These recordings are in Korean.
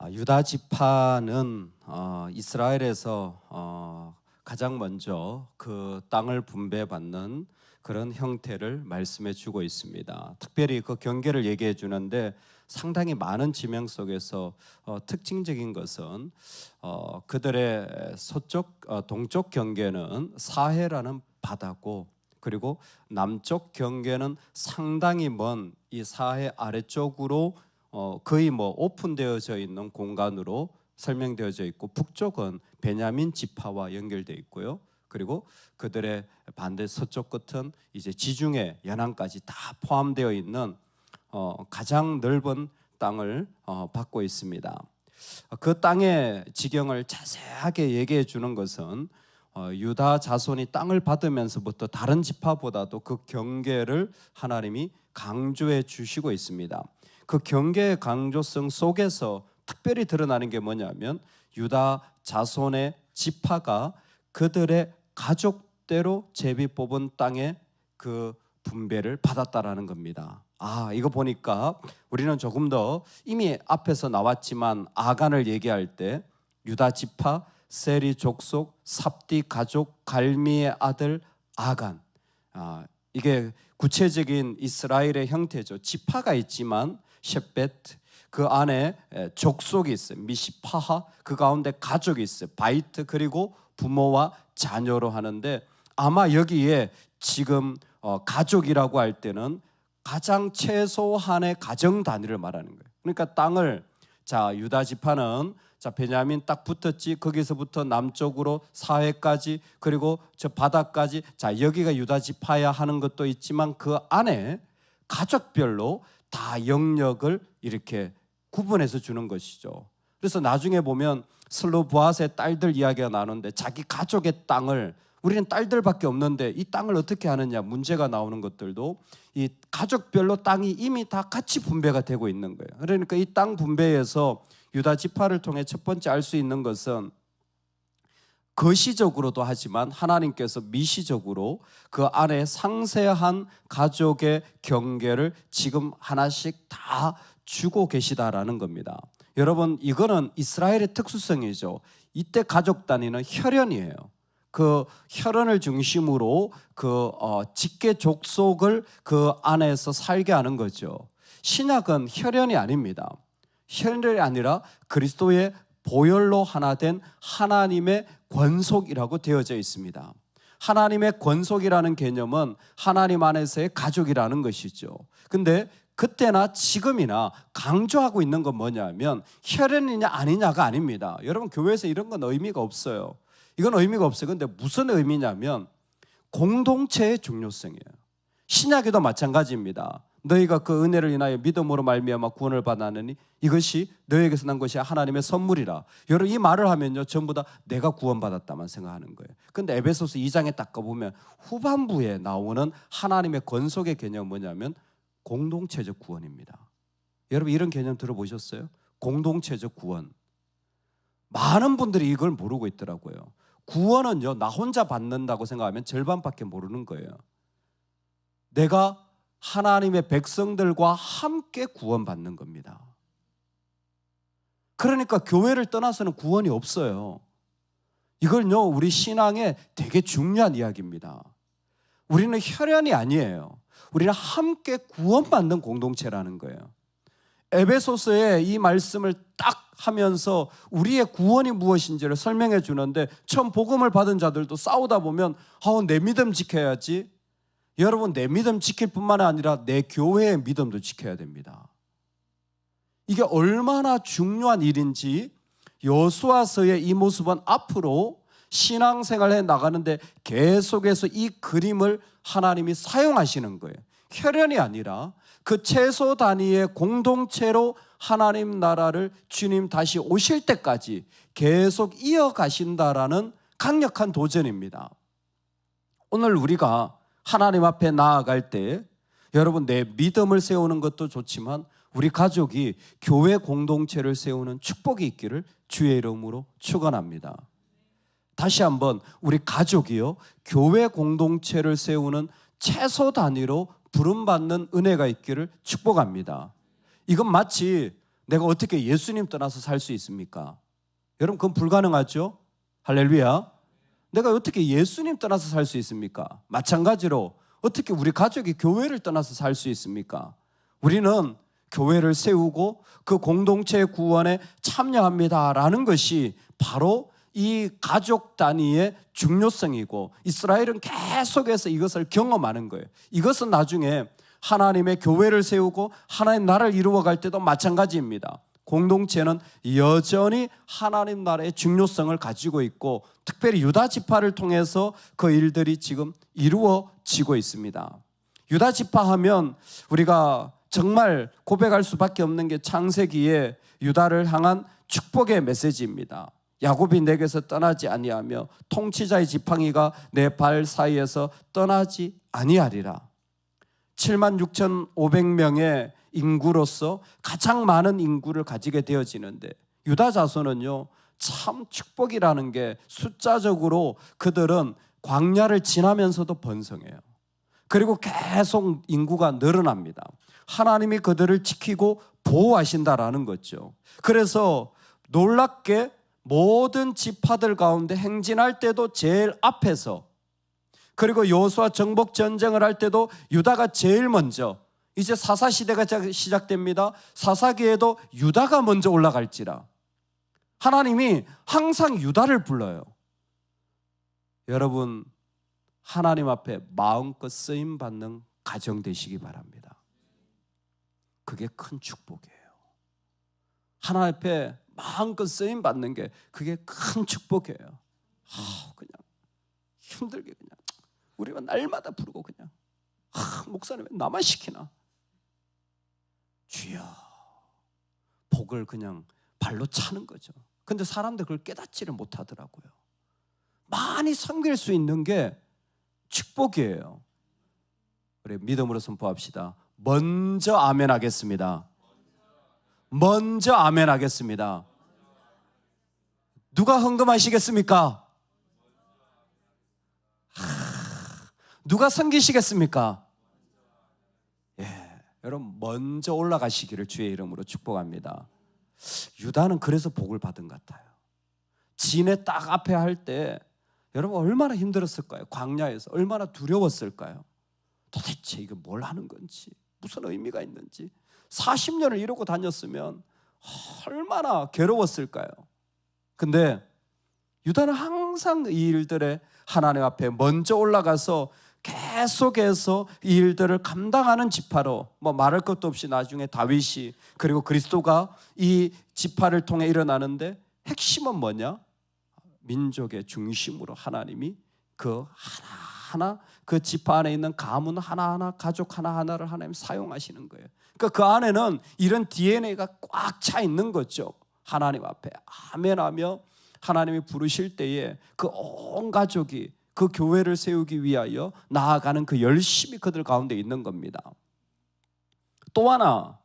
유다 지파는 이스라엘에서 가장 먼저 그 땅을 분배받는 그런 형태를 말씀해 주고 있습니다. 특별히 그 경계를 얘기해 주는데 상당히 많은 지명 속에서 특징적인 것은 그들의 서쪽 동쪽 경계는 사해라는 바다고, 그리고 남쪽 경계는 상당히 먼 이 사해 아래쪽으로 거의 오픈되어져 있는 공간으로 설명되어져 있고, 북쪽은 베냐민 지파와 연결되어 있고요. 그리고 그들의 반대 서쪽 끝은 이제 지중해 연안까지 다 포함되어 있는 가장 넓은 땅을 받고 있습니다. 그 땅의 지경을 자세하게 얘기해 주는 것은 유다 자손이 땅을 받으면서부터 다른 지파보다도 그 경계를 하나님이 강조해 주시고 있습니다. 그 경계의 강조성 속에서 특별히 드러나는 게 뭐냐면 유다 자손의 지파가 그들의 가족대로 제비 뽑은 땅의 그 분배를 받았다라는 겁니다. 이거 보니까 우리는 조금 더 이미 앞에서 나왔지만 아간을 얘기할 때 유다 지파, 세리 족속, 삽디 가족, 갈미의 아들 아간, 이게 구체적인 이스라엘의 형태죠. 지파가 있지만 셰벳, 그 안에 족속이 있어요. 미시파하, 그 가운데 가족이 있어요. 바이트, 그리고 부모와 자녀로 하는데, 아마 여기에 지금 가족이라고 할 때는 가장 최소한의 가정 단위를 말하는 거예요. 그러니까 땅을, 유다 지파는 베냐민 딱 붙었지, 거기서부터 남쪽으로 사해까지, 그리고 저 바다까지, 여기가 유다 지파야 하는 것도 있지만 그 안에 가족별로 다 영역을 이렇게 구분해서 주는 것이죠. 그래서 나중에 보면 슬로보아스의 딸들 이야기가 나오는데, 자기 가족의 땅을, 우리는 딸들밖에 없는데 이 땅을 어떻게 하느냐 문제가 나오는 것들도 이 가족별로 땅이 이미 다 같이 분배가 되고 있는 거예요. 그러니까 이 땅 분배에서 유다 지파를 통해 첫 번째 알 수 있는 것은, 거시적으로도 하지만 하나님께서 미시적으로 그 안에 상세한 가족의 경계를 지금 하나씩 다 주고 계시다라는 겁니다. 여러분, 이거는 이스라엘의 특수성이죠. 이때 가족 단위는 혈연이에요. 그 혈연을 중심으로 그 직계 족속을 그 안에서 살게 하는 거죠. 신약은 혈연이 아닙니다. 혈연이 아니라 그리스도의 보혈로 하나 된 하나님의 권속이라고 되어져 있습니다. 하나님의 권속이라는 개념은 하나님 안에서의 가족이라는 것이죠. 근데 그때나 지금이나 강조하고 있는 건 뭐냐면 혈연이냐 아니냐가 아닙니다. 여러분, 교회에서 이런 건 의미가 없어요. 이건 의미가 없어요. 근데 무슨 의미냐면 공동체의 중요성이에요. 신약에도 마찬가지입니다. 너희가 그 은혜를 인하여 믿음으로 말미암아 구원을 받았느니 이것이 너희에게서 난 것이 하나님의 선물이라. 여러분, 이 말을 하면요 전부 다 내가 구원받았다만 생각하는 거예요. 근데 에베소서 2장에 딱 가보면 후반부에 나오는 하나님의 권속의 개념은 뭐냐면 공동체적 구원입니다. 여러분, 이런 개념 들어보셨어요? 공동체적 구원. 많은 분들이 이걸 모르고 있더라고요. 구원은요, 나 혼자 받는다고 생각하면 절반밖에 모르는 거예요. 내가 하나님의 백성들과 함께 구원받는 겁니다. 그러니까 교회를 떠나서는 구원이 없어요. 이걸요, 우리 신앙에 되게 중요한 이야기입니다. 우리는 혈연이 아니에요. 우리는 함께 구원받는 공동체라는 거예요. 에베소서에 이 말씀을 딱 하면서 우리의 구원이 무엇인지를 설명해 주는데, 처음 복음을 받은 자들도 싸우다 보면 내 믿음 지켜야지. 여러분, 내 믿음 지킬 뿐만 아니라 내 교회의 믿음도 지켜야 됩니다. 이게 얼마나 중요한 일인지 여호수아서의 이 모습은 앞으로 신앙생활에 나가는데 계속해서 이 그림을 하나님이 사용하시는 거예요. 혈연이 아니라 그 최소 단위의 공동체로 하나님 나라를 주님 다시 오실 때까지 계속 이어가신다라는 강력한 도전입니다. 오늘 우리가 하나님 앞에 나아갈 때 여러분, 내 믿음을 세우는 것도 좋지만 우리 가족이 교회 공동체를 세우는 축복이 있기를 주의 이름으로 축원합니다. 다시 한번 우리 가족이요, 교회 공동체를 세우는 최소 단위로 부름받는 은혜가 있기를 축복합니다. 이건 마치 내가 어떻게 예수님 떠나서 살 수 있습니까? 여러분 그건 불가능하죠? 할렐루야. 내가 어떻게 예수님 떠나서 살 수 있습니까? 마찬가지로 어떻게 우리 가족이 교회를 떠나서 살 수 있습니까? 우리는 교회를 세우고 그 공동체의 구원에 참여합니다라는 것이 바로 이 가족 단위의 중요성이고, 이스라엘은 계속해서 이것을 경험하는 거예요. 이것은 나중에 하나님의 교회를 세우고 하나님 나라를 이루어갈 때도 마찬가지입니다. 공동체는 여전히 하나님 나라의 중요성을 가지고 있고, 특별히 유다 지파를 통해서 그 일들이 지금 이루어지고 있습니다. 유다 지파 하면 우리가 정말 고백할 수밖에 없는 게 창세기에 유다를 향한 축복의 메시지입니다. 야곱이 내게서 떠나지 아니하며 통치자의 지팡이가 내 발 사이에서 떠나지 아니하리라. 76,500명의 인구로서 가장 많은 인구를 가지게 되어지는데, 유다 자손은요 참 축복이라는 게, 숫자적으로 그들은 광야를 지나면서도 번성해요. 그리고 계속 인구가 늘어납니다. 하나님이 그들을 지키고 보호하신다라는 거죠. 그래서 놀랍게 모든 지파들 가운데 행진할 때도 제일 앞에서, 그리고 여호수아 정복 전쟁을 할 때도 유다가 제일 먼저, 이제 사사 시대가 시작됩니다. 사사기에도 유다가 먼저 올라갈지라. 하나님이 항상 유다를 불러요. 여러분, 하나님 앞에 마음껏 쓰임 받는 가정 되시기 바랍니다. 그게 큰 축복이에요. 하나님 앞에 마음껏 쓰임 받는 게 그게 큰 축복이에요. 그냥 힘들게 그냥 우리가 날마다 부르고 그냥 목사님 왜 나만 시키나? 주여, 복을 그냥 발로 차는 거죠. 근데 사람들 그걸 깨닫지를 못하더라고요. 많이 섬길 수 있는 게 축복이에요. 우리 믿음으로 선포합시다. 먼저 아멘 하겠습니다. 먼저 아멘 하겠습니다. 누가 헌금하시겠습니까? 누가 섬기시겠습니까? 여러분 먼저 올라가시기를 주의 이름으로 축복합니다. 유다는 그래서 복을 받은 것 같아요. 진에 딱 앞에 할 때 여러분 얼마나 힘들었을까요? 광야에서 얼마나 두려웠을까요? 도대체 이거 뭘 하는 건지, 무슨 의미가 있는지, 40년을 이러고 다녔으면 얼마나 괴로웠을까요? 근데 유다는 항상 이 일들에 하나님 앞에 먼저 올라가서 계속해서 이 일들을 감당하는 지파로, 말할 것도 없이 나중에 다윗이, 그리고 그리스도가 이 지파를 통해 일어나는데, 핵심은 뭐냐? 민족의 중심으로 하나님이 그 하나하나, 그 지파 안에 있는 가문 하나하나, 가족 하나하나를 하나님 사용하시는 거예요. 그러니까 그 안에는 이런 DNA가 꽉 차 있는 거죠. 하나님 앞에 아멘하며 하나님이 부르실 때에 그 온 가족이 그 교회를 세우기 위하여 나아가는 그 열심이 그들 가운데 있는 겁니다. 또 하나,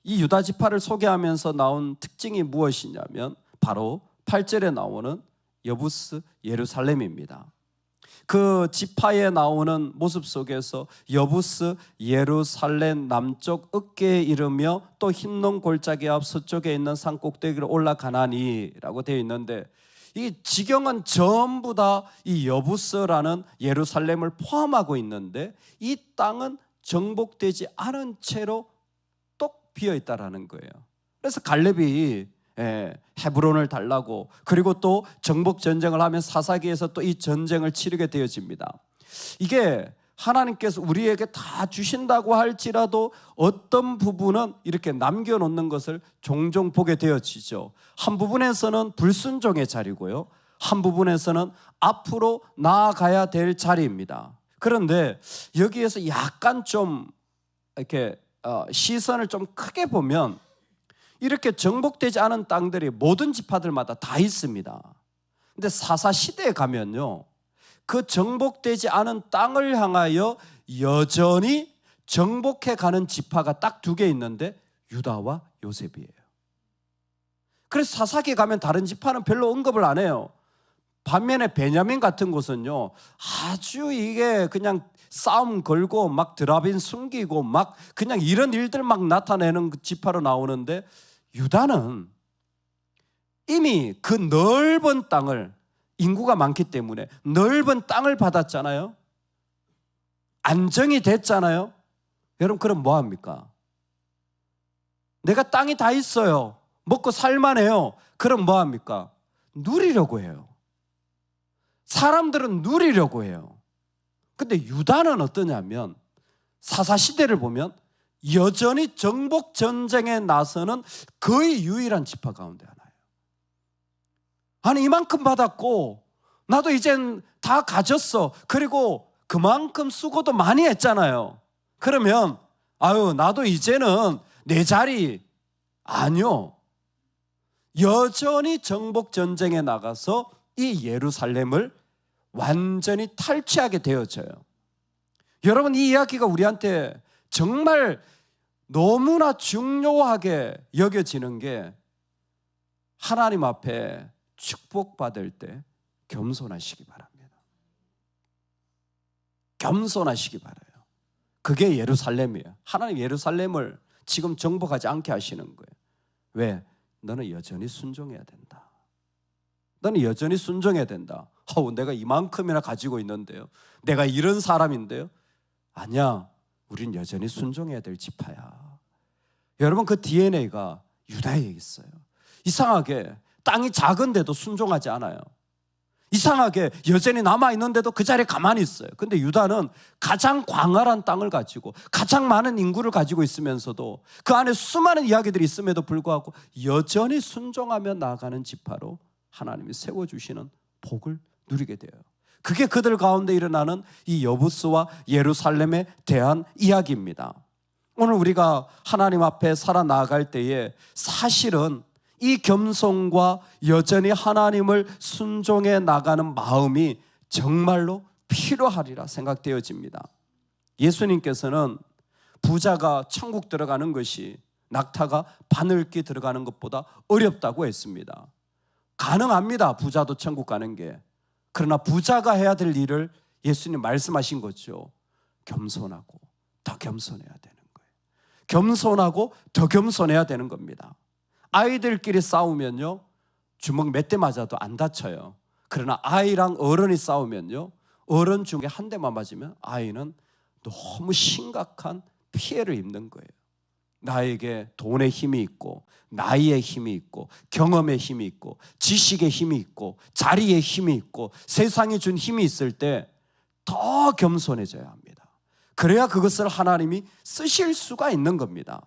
이 유다 지파를 소개하면서 나온 특징이 무엇이냐면 바로 8절에 나오는 여부스 예루살렘입니다. 그 지파에 나오는 모습 속에서 여부스 예루살렘 남쪽 어깨에 이르며 또 흰놈 골짜기 앞 서쪽에 있는 산 꼭대기로 올라가나니라고 되어 있는데, 이 지경은 전부 다 이 여부스라는 예루살렘을 포함하고 있는데, 이 땅은 정복되지 않은 채로 똑 비어 있다라는 거예요. 그래서 갈렙이 헤브론을 달라고, 그리고 또 정복 전쟁을 하면 사사기에서 또 이 전쟁을 치르게 되어집니다. 이게 하나님께서 우리에게 다 주신다고 할지라도 어떤 부분은 이렇게 남겨놓는 것을 종종 보게 되어지죠. 한 부분에서는 불순종의 자리고요, 한 부분에서는 앞으로 나아가야 될 자리입니다. 그런데 여기에서 약간 좀 이렇게 시선을 좀 크게 보면, 이렇게 정복되지 않은 땅들이 모든 지파들마다 다 있습니다. 근데 사사 시대에 가면요, 그 정복되지 않은 땅을 향하여 여전히 정복해 가는 지파가 딱 두 개 있는데 유다와 요셉이에요. 그래서 사사기에 가면 다른 지파는 별로 언급을 안 해요. 반면에 베냐민 같은 곳은요, 아주 이게 그냥 싸움 걸고 막 드라빈 숨기고 막 그냥 이런 일들 막 나타내는 그 지파로 나오는데, 유다는 이미 그 넓은 땅을, 인구가 많기 때문에 넓은 땅을 받았잖아요. 안정이 됐잖아요. 여러분, 그럼 뭐 합니까? 내가 땅이 다 있어요. 먹고 살만해요. 그럼 뭐 합니까? 누리려고 해요. 사람들은 누리려고 해요. 근데 유다는 어떠냐면 사사시대를 보면 여전히 정복 전쟁에 나서는 거의 유일한 지파 가운데 하나예요. 아니, 이만큼 받았고 나도 이젠 다 가졌어. 그리고 그만큼 수고도 많이 했잖아요. 그러면 아유, 나도 이제는 내 자리. 아니요. 여전히 정복 전쟁에 나가서 이 예루살렘을 완전히 탈취하게 되어져요. 여러분, 이 이야기가 우리한테 정말 너무나 중요하게 여겨지는 게 하나님 앞에 축복받을 때 겸손하시기 바랍니다. 겸손하시기 바라요. 그게 예루살렘이에요. 하나님 예루살렘을 지금 정복하지 않게 하시는 거예요. 왜? 너는 여전히 순종해야 된다. 너는 여전히 순종해야 된다. 내가 이만큼이나 가지고 있는데요. 내가 이런 사람인데요. 아니야. 우린 여전히 순종해야 될 지파야. 여러분, 그 DNA가 유다에 있어요. 이상하게 땅이 작은데도 순종하지 않아요. 이상하게 여전히 남아있는데도 그 자리에 가만히 있어요. 근데 유다는 가장 광활한 땅을 가지고 가장 많은 인구를 가지고 있으면서도 그 안에 수많은 이야기들이 있음에도 불구하고 여전히 순종하며 나아가는 지파로 하나님이 세워주시는 복을 누리게 돼요. 그게 그들 가운데 일어나는 이 여부스와 예루살렘에 대한 이야기입니다. 오늘 우리가 하나님 앞에 살아나갈 때에 사실은 이 겸손과 여전히 하나님을 순종해 나가는 마음이 정말로 필요하리라 생각되어집니다. 예수님께서는 부자가 천국 들어가는 것이 낙타가 바늘기 들어가는 것보다 어렵다고 했습니다. 가능합니다. 부자도 천국 가는 게. 그러나 부자가 해야 될 일을 예수님 말씀하신 거죠. 겸손하고 더 겸손해야 되는 거예요. 겸손하고 더 겸손해야 되는 겁니다. 아이들끼리 싸우면요, 주먹 몇 대 맞아도 안 다쳐요. 그러나 아이랑 어른이 싸우면요, 어른 중에 한 대만 맞으면 아이는 너무 심각한 피해를 입는 거예요. 나에게 돈의 힘이 있고 나이의 힘이 있고 경험의 힘이 있고 지식의 힘이 있고 자리의 힘이 있고 세상이 준 힘이 있을 때 더 겸손해져야 합니다. 그래야 그것을 하나님이 쓰실 수가 있는 겁니다.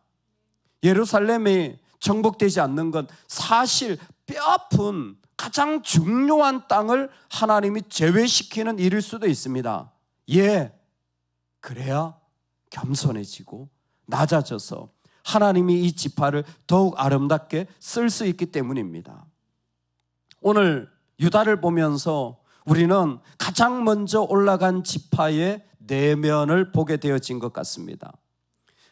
예루살렘이 정복되지 않는 건 사실 뼈아픈 가장 중요한 땅을 하나님이 제외시키는 일일 수도 있습니다. 그래야 겸손해지고 낮아져서 하나님이 이 지파를 더욱 아름답게 쓸 수 있기 때문입니다. 오늘 유다를 보면서 우리는 가장 먼저 올라간 지파의 내면을 보게 되어진 것 같습니다.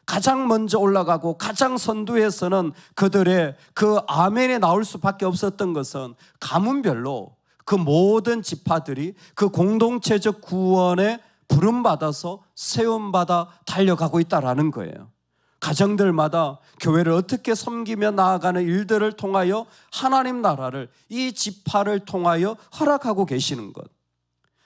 가장 먼저 올라가고 가장 선두에서는 그들의 그 아멘에 나올 수밖에 없었던 것은 가문별로 그 모든 지파들이 그 공동체적 구원에 부름받아서 세움받아 달려가고 있다라는 거예요. 가정들마다 교회를 어떻게 섬기며 나아가는 일들을 통하여 하나님 나라를 이 지파를 통하여 허락하고 계시는 것,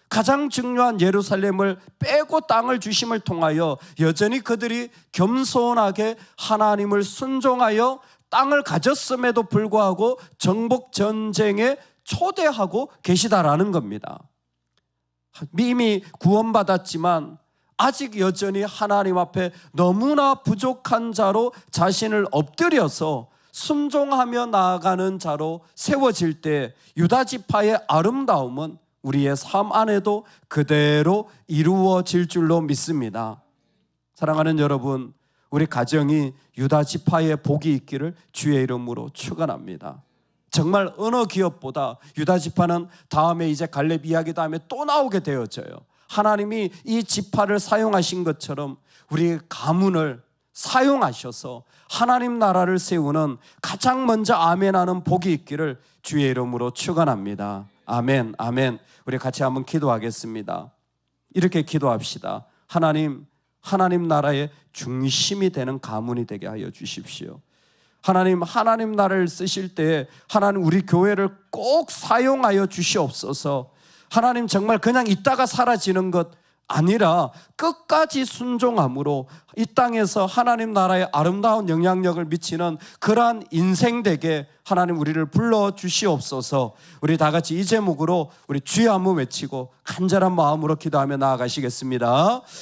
가장 중요한 예루살렘을 빼고 땅을 주심을 통하여 여전히 그들이 겸손하게 하나님을 순종하여 땅을 가졌음에도 불구하고 정복 전쟁에 초대하고 계시다라는 겁니다. 이미 구원받았지만 아직 여전히 하나님 앞에 너무나 부족한 자로 자신을 엎드려서 순종하며 나아가는 자로 세워질 때 유다 지파의 아름다움은 우리의 삶 안에도 그대로 이루어질 줄로 믿습니다. 사랑하는 여러분, 우리 가정이 유다 지파의 복이 있기를 주의 이름으로 축원합니다. 정말 어느 기업보다 유다 지파는 다음에 이제 갈렙 이야기 다음에 또 나오게 되어져요. 하나님이 이 지파를 사용하신 것처럼 우리 가문을 사용하셔서 하나님 나라를 세우는 가장 먼저 아멘하는 복이 있기를 주의 이름으로 축원합니다. 아멘, 아멘. 우리 같이 한번 기도하겠습니다. 이렇게 기도합시다. 하나님 나라의 중심이 되는 가문이 되게 하여 주십시오. 하나님 나라를 쓰실 때 하나님 우리 교회를 꼭 사용하여 주시옵소서. 하나님 정말 그냥 있다가 사라지는 것 아니라 끝까지 순종함으로 이 땅에서 하나님 나라에 아름다운 영향력을 미치는 그러한 인생 되게 하나님 우리를 불러 주시옵소서. 우리 다 같이 이 제목으로 우리 주여 한번 외치고 간절한 마음으로 기도하며 나아가시겠습니다.